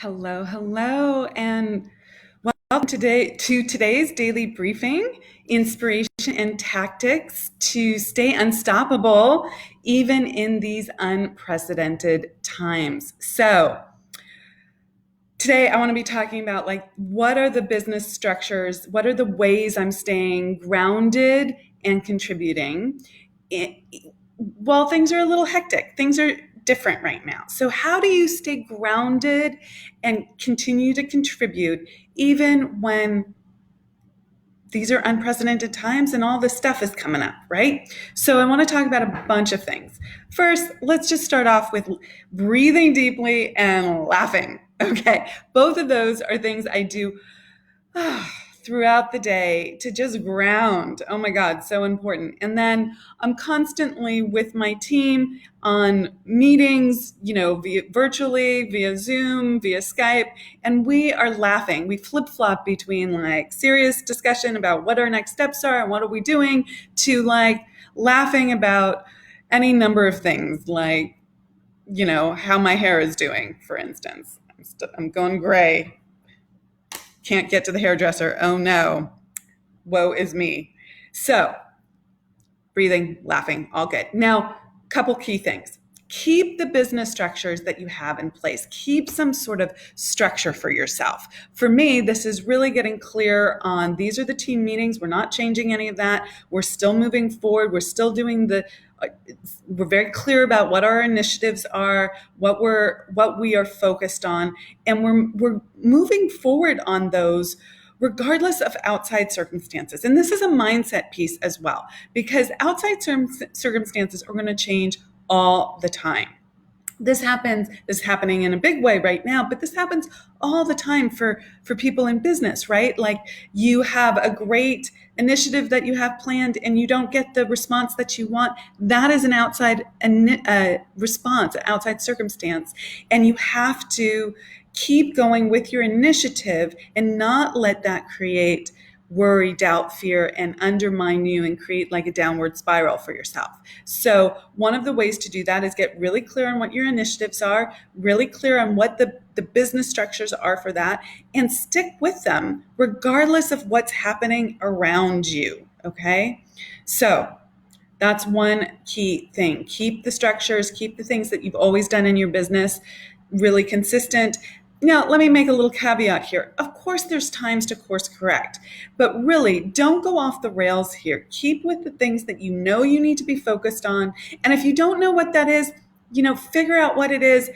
Hello, hello, and welcome to today's daily briefing, inspiration and tactics to stay unstoppable even in these unprecedented times. So, today I want to be talking about what are the business structures, what are the ways I'm staying grounded and contributing i- while things are a little hectic. Things are different right now. So how do you stay grounded and continue to contribute even when these are unprecedented times and all this stuff is coming up, right? So I want to talk about a bunch of things. First, let's just start off with breathing deeply and laughing. Okay, both of those are things I do throughout the day to just ground. Oh my God, so important. And then I'm constantly with my team on meetings, via virtually, via Zoom, via Skype, and we are laughing. We flip flop between serious discussion about what our next steps are and what are we doing to laughing about any number of things, how my hair is doing, for instance. I'm going gray. Can't get to the hairdresser. Oh no. Woe is me. So, breathing, laughing, all good. Now, couple key things. Keep the business structures that you have in place. Keep some sort of structure for yourself. For me, this is really getting clear on these are the team meetings. We're not changing any of that. We're still moving forward. We're still doing we're very clear about what our initiatives are, what we are focused on, and we're moving forward on those regardless of outside circumstances. And this is a mindset piece as well, because outside circumstances are going to change all the time. This is happening in a big way right now, but this happens all the time for people in business, right? Like you have a great initiative that you have planned and you don't get the response that you want. That is an outside response, an outside circumstance. And you have to keep going with your initiative and not let that create worry, doubt, fear, and undermine you and create like a downward spiral for yourself. So one of the ways to do that is get really clear on what your initiatives are, really clear on what the business structures are for that, and stick with them regardless of what's happening around you, okay? So that's one key thing. Keep the structures, keep the things that you've always done in your business really consistent. Now, let me make a little caveat here. Of course, there's times to course correct, but really don't go off the rails here. Keep with the things that you know you need to be focused on. And if you don't know what that is, figure out what it is.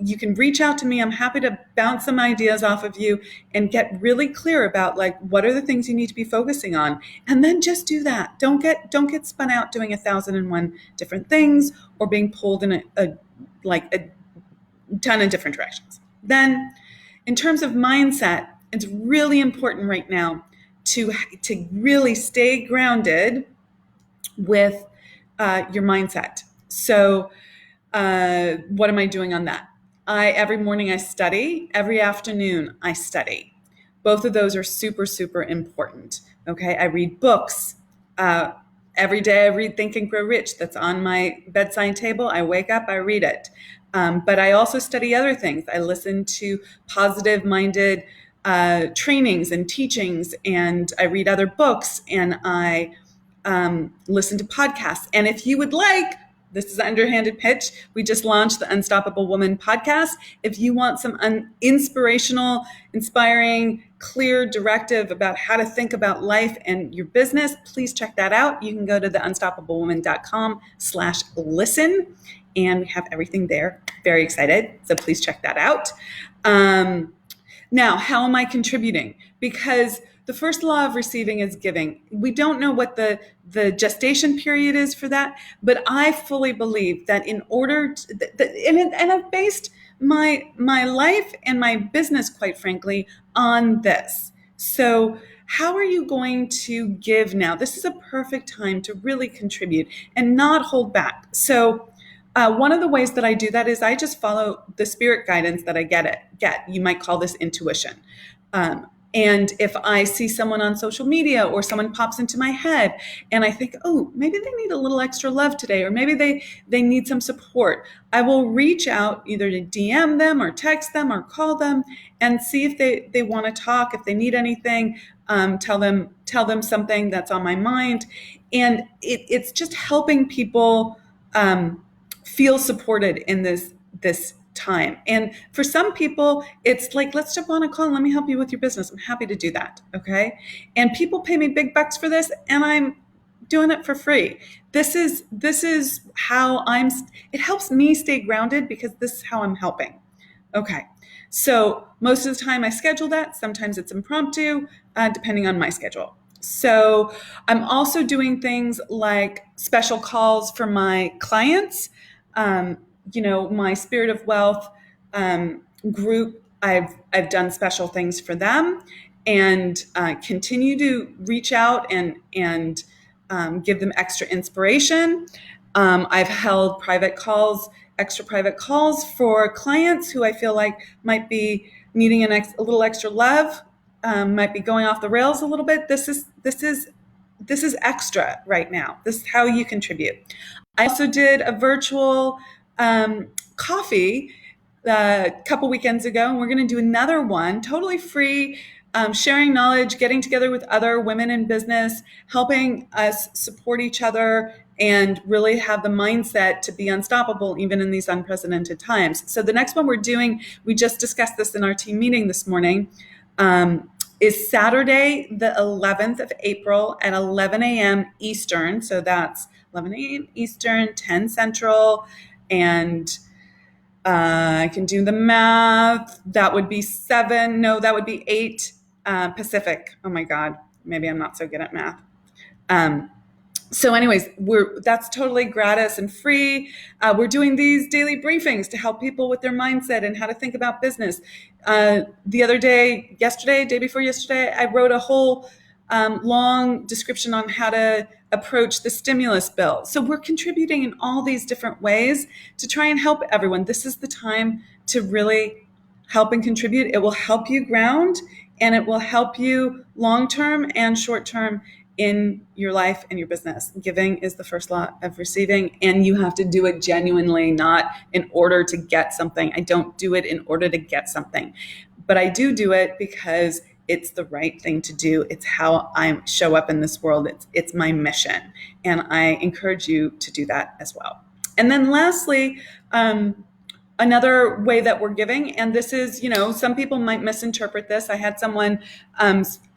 You can reach out to me. I'm happy to bounce some ideas off of you and get really clear about what are the things you need to be focusing on. And then just do that. Don't get spun out doing 1,001 different things or being pulled in a ton of different directions. Then, in terms of mindset, it's really important right now to really stay grounded with your mindset. So, what am I doing on that? Every morning I study. Every afternoon I study. Both of those are super, super important. Okay, I read books. Every day I read Think and Grow Rich. That's on my bedside table. I wake up, I read it. But I also study other things. I listen to positive-minded trainings and teachings, and I read other books, and I listen to podcasts. And if you would like, this is an underhanded pitch. We just launched the Unstoppable Woman podcast. If you want some inspirational, inspiring, clear directive about how to think about life and your business, please check that out. You can go to theunstoppablewoman.com/listen. And we have everything there. Very excited. So please check that out. Now, how am I contributing? Because the first law of receiving is giving. We don't know what the gestation period is for that, but I fully believe that in order to, and I've based my life and my business, quite frankly, on this. So how are you going to give now? This is a perfect time to really contribute and not hold back. So one of the ways that I do that is I just follow the spirit guidance that I get. You might call this intuition. And if I see someone on social media or someone pops into my head and I think, oh, maybe they need a little extra love today, or maybe they need some support, I will reach out either to DM them or text them or call them and see if they want to talk, if they need anything, tell them something that's on my mind. And it's just helping people feel supported in this time. And for some people, it's like, let's jump on a call and let me help you with your business. I'm happy to do that. Okay. And people pay me big bucks for this, and I'm doing it for free. This is how it helps me stay grounded, because this is how I'm helping. Okay. So most of the time I schedule that. Sometimes it's impromptu, depending on my schedule. So I'm also doing things like special calls for my clients. My Spirit of Wealth group, I've done special things for them, and continue to reach out and give them extra inspiration. I've held extra private calls for clients who I feel like might be needing a little extra love, might be going off the rails a little bit. This is extra right now. This is how you contribute. I also did a virtual coffee a couple weekends ago, and we're going to do another one totally free, sharing knowledge, getting together with other women in business, helping us support each other, and really have the mindset to be unstoppable even in these unprecedented times. So the next one we're doing, we just discussed this in our team meeting this morning, is Saturday, the 11th of April at 11 a.m. Eastern. So that's 11 a.m. Eastern, 10 Central, and I can do the math. That would be 8 Pacific. Oh my God, maybe I'm not so good at math. So anyways, that's totally gratis and free. We're doing these daily briefings to help people with their mindset and how to think about business. The other day, day before yesterday, I wrote a whole long description on how to approach the stimulus bill. So we're contributing in all these different ways to try and help everyone. This is the time to really help and contribute. It will help you ground, and it will help you long-term and short-term in your life and your business. Giving is the first law of receiving, and you have to do it genuinely, not in order to get something. I don't do it in order to get something, but I do it because it's the right thing to do. It's how I show up in this world. It's my mission, and I encourage you to do that as well. And then lastly, another way that we're giving, and this is, some people might misinterpret this. I had someone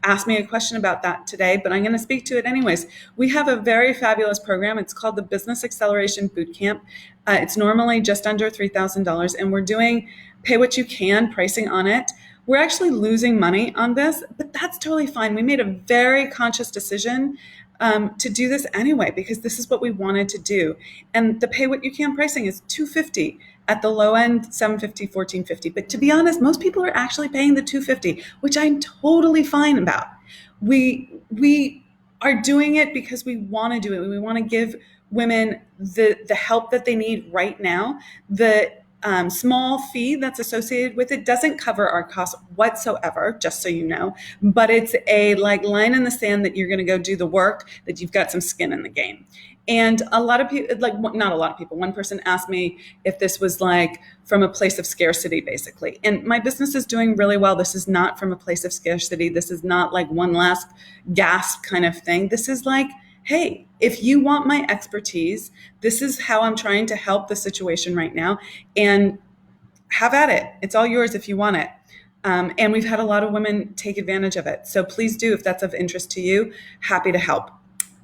ask me a question about that today, but I'm going to speak to it anyways. We have a very fabulous program. It's called the Business Acceleration Bootcamp. It's normally just under $3,000, and we're doing pay what you can pricing on it. We're actually losing money on this, but that's totally fine. We made a very conscious decision to do this anyway, because this is what we wanted to do. And the pay what you can pricing is $250. At the low end, $750, $1,450. But to be honest, most people are actually paying the $250, which I'm totally fine about. We are doing it because we want to do it. We want to give women the help that they need right now. The small fee that's associated with it doesn't cover our costs whatsoever, just so you know, but it's a line in the sand that you're going to go do the work, that you've got some skin in the game. And a lot of people, not a lot of people, one person asked me if this was from a place of scarcity, basically. And my business is doing really well. This is not from a place of scarcity. This is not one last gasp kind of thing. This is hey, if you want my expertise, this is how I'm trying to help the situation right now, and have at it. It's all yours if you want it. And we've had a lot of women take advantage of it. So please do, if that's of interest to you, happy to help.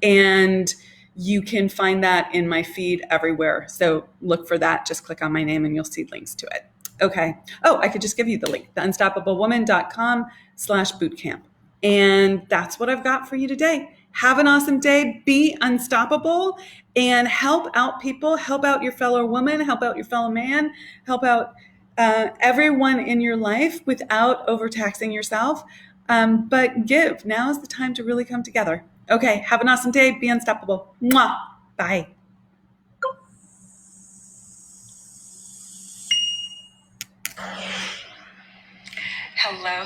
And you can find that in my feed everywhere. So look for that. Just click on my name and you'll see links to it. Okay. Oh, I could just give you the link, theunstoppablewoman.com/bootcamp. And that's what I've got for you today. Have an awesome day. Be unstoppable and help out people. Help out your fellow woman. Help out your fellow man. Help out everyone in your life without overtaxing yourself. But give. Now is the time to really come together. Okay. Have an awesome day. Be unstoppable. Mwah. Bye. Hello.